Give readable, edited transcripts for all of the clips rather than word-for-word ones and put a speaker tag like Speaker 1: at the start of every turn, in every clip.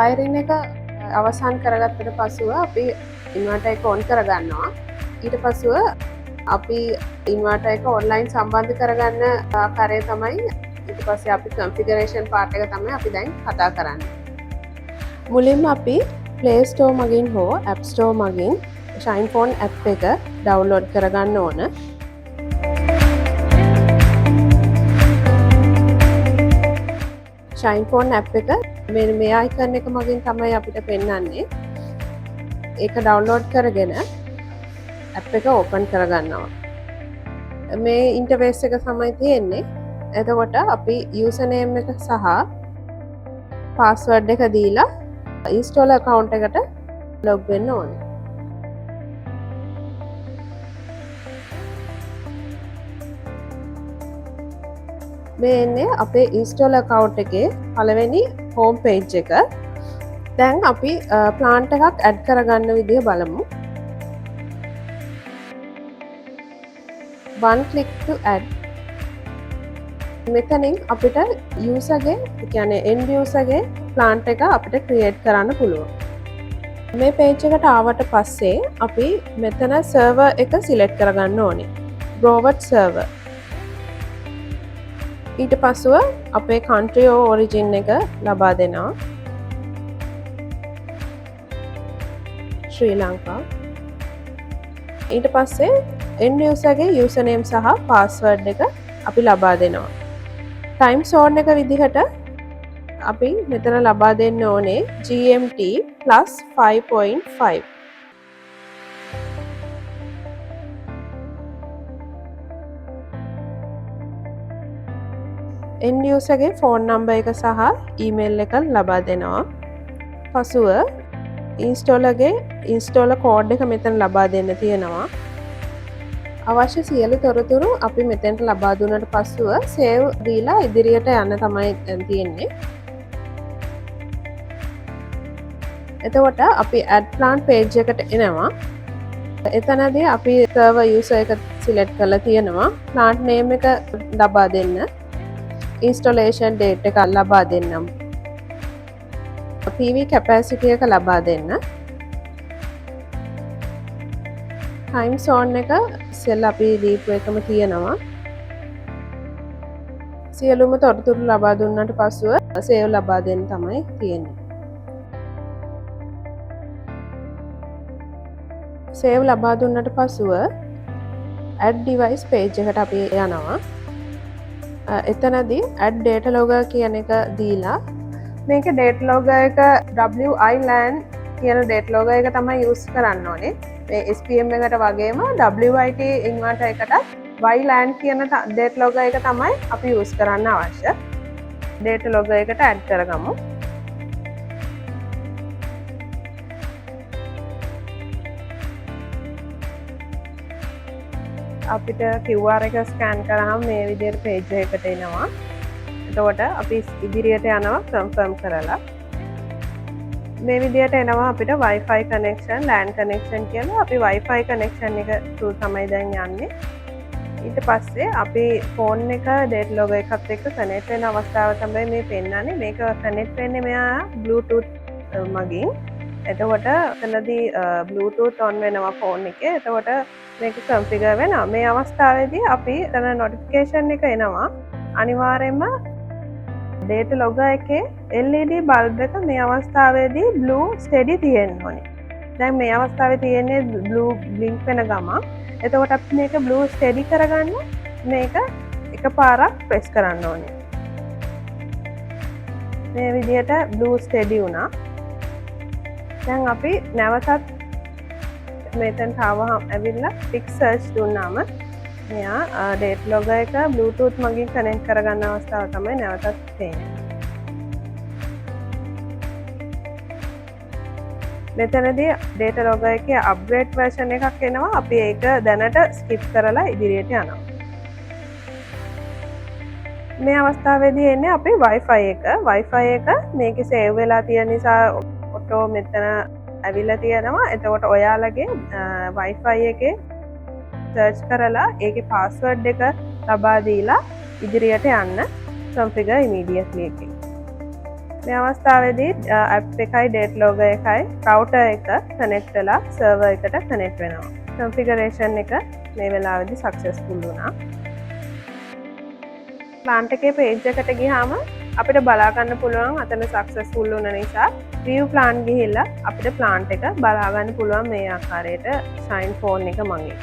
Speaker 1: Wiring එක අවසන් කරගත්තට පසුව අපි ඉන්වර්ටර් එක ඔන් කරගන්නවා. ඊට පසුව අපි ඉන්වර්ටර් එක ඔන්ලයින් සම්බන්ධ කරගන්න ආකාරය තමයි ඊට පස්සේ අපි කන්ෆිගරේෂන් පාර්ට් එක තමයි අපි දැන් කතා කරන්නේ. මුලින්ම අපි Play Store මගින් හෝ App Store මගින් Shinephone app එක ඩවුන්ලෝඩ් කරගන්න ඕන. Shinephone app එක මේ icon එක මගින් තමයි අපිට පෙන්වන්නේ. ඒක ඩවුන්ලෝඩ් කරගෙන app එක ඕපන් කරගන්නවා. මේ ඉන්ටර්ෆේස් එක තමයි තියෙන්නේ. එතකොට අපි username එක සහ password එක දීලා install account එකට log වෙන්න ඕනේ. මේ එන්නේ අපේ install account එකේ පළවෙනි home page එක. දැන් අපි plant එකක් add කරගන්න විදිය බලමු. one click to add. මෙතනින් අපිට user ගේ කියන්නේ end user ගේ plant එක අපිට create කරන්න පුළුවන්. මේ page එකට ආවට පස්සේ අපි මෙතන server එක select කරගන්න ඕනේ. Broward server. ඊට පසුව අපේ country of origin එක ලබා දෙනවා. ශ්‍රී ලංකා. ඊට පස්සේ end user ගේ username සහ password එක අපි ලබා දෙනවා. time zone එක විදිහට අපි මෙතන ලබා දෙන්න ඕනේ GMT +5.5. end user ගේ phone number එක සහ email එක ලබා දෙනවා. පසුව installer ගේ installer code එක මෙතන ලබා දෙන්න තියෙනවා. අවශ්‍ය සියලු තොරතුරු අපි මෙතෙන්ට ලබා දුන්නට පසුව save දීලා ඉදිරියට යන්න තමයි තියෙන්නේ. එතකොට අපි add plant page එකට එනවා. එතනදී අපි server user එක select කරලා තියෙනවා. plant name එක ලබා දෙන්න. installation date එක ලබා දෙන්නම්. PV capacity එක ලබා දෙන්න. time zone එක සෙල් අපි දීපු එකම තියෙනවා. සියලුම තොරතුරු ලබා දුන්නට පසුව save ලබා දෙන්න තමයි තියෙන්නේ. save ලබා දුන්නට පසුව add device page එකට අපි යනවා. එතනදී add data logger කියන එක දීලා මේක data logger එක WILAN කියන data logger එක තමයි use කරන්න ඕනේ. මේ SPM එකට වගේම WIT inverter එකට WLAN කියන data logger එක තමයි අපි use කරන්න අවශ්‍ය. data logger එකට add කරගමු. අපිට QR එක scan කරාම මේ විදිහට page එකකට එනවා. එතකොට අපි ඉදිරියට යනවා confirm කරලා. මේ විදිහට එනවා අපිට Wi-Fi connection, LAN connection කියලා. අපි Wi-Fi connection එක through තමයි දැන් යන්නේ. ඊට පස්සේ අපි phone එක data logger එකත් එක්ක connect වෙන අවස්ථාව තමයි මේ පෙන්නන්නේ. මේක connect වෙන්නේ මෙයා Bluetooth මගින්. එතකොට එතනදී Bluetooth on වෙනවා phone එකේ. එතකොට මේක configure වෙනවා. මේ අවස්ථාවේදී අපි එතන notification එක එනවා. අනිවාර්යයෙන්ම data logger එකේ LED bulb එක මේ අවස්ථාවේදී blue steady තියෙන්න ඕනේ. දැන් මේ අවස්ථාවේ තියෙන්නේ blue blink වෙන ගම. එතකොට අපි මේක blue steady කරගන්න මේක එකපාරක් press කරන්න ඕනේ. මේ විදිහට blue steady වුණා. දැන් අපි නැවතත් මෙතනට ආවම ඇවිල්ලා quick search දුන්නාම මෙයා data logger එක Bluetooth මගින් connect කරගන්න අවස්ථාව තමයි නැවතත් තියෙන්නේ. මෙතනදී data logger එකේ upgrade version එකක් එනවා. අපි ඒක දැනට skip කරලා ඉදිරියට යනවා. මේ අවස්ථාවේදී එන්නේ අපේ Wi-Fi එක. Wi-Fi එක මේකේ save වෙලා තියෙන නිසා auto මෙතන ඇවිල්ලා තියෙනවා. එතකොට ඔයාලගේ Wi-Fi එකේ search කරලා ඒකේ password එක ලබා දීලා ඉදිරියට යන්න configure immediately එකේ. මේ අවස්ථාවේදී ඇප් එකයි ඩේට් ලොගර් එකයි රවුටර් එක කනෙක්ට් වෙලා සර්වර් එකට කනෙක්ට් වෙනවා. කන්ෆිගරේෂන් එක මේ වෙලාවේදී සක්සස්ෆුල් වුණා. ප්ලාන්ට් එකේ පේජ් එකට ගියාම අපිට බලා ගන්න පුළුවන් අතන සක්සස්ෆුල් වුණ නිසා view plan ගිහිල්ලා අපිට ප්ලාන්ට් එක බලා ගන්න පුළුවන් මේ ආකාරයට shine phone එක මගින්.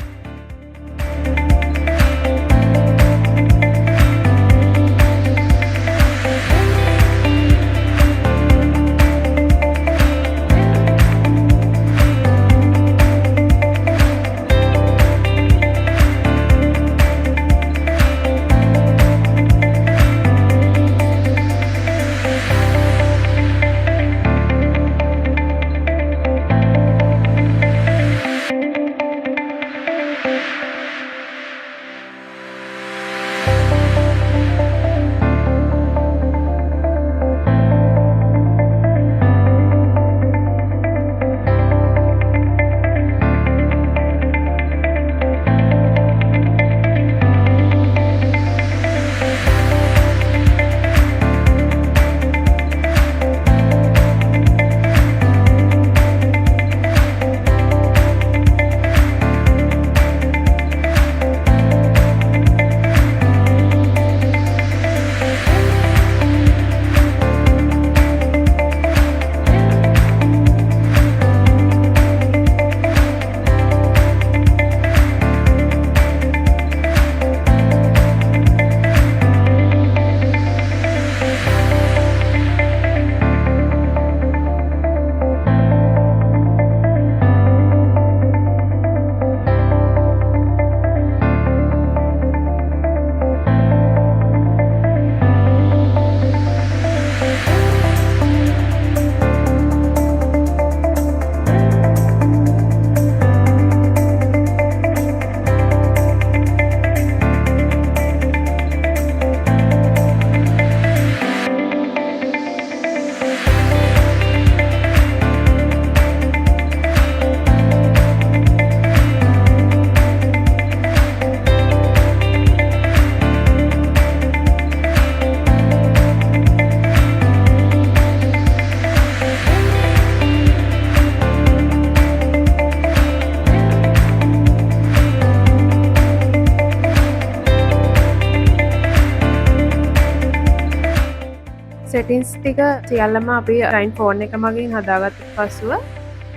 Speaker 1: සෙටින්ස් ටික සියල්ලම අපි ටයින් ෆෝන් එක මගින් හදාගත්ත පසුව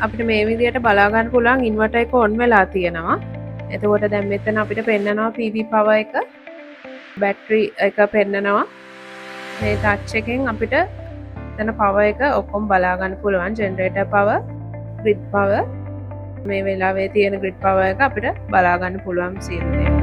Speaker 1: අපිට මේ විදිහට බලා ගන්න පුළුවන් ඉන්වර්ටර් එක ඔන් වෙලා තියෙනවා. එතකොට දැන් මෙතන අපිට පෙන්නනවා PV power එක, බැටරි එක පෙන්නනවා. මේ ටච් එකෙන් අපිට එතන power එක ඔක්කොම බලා ගන්න පුළුවන්. ජෙනරේටර් power, grid power, මේ වෙලාවේ තියෙන grid power එක අපිට බලා ගන්න පුළුවන් සියලු දේ.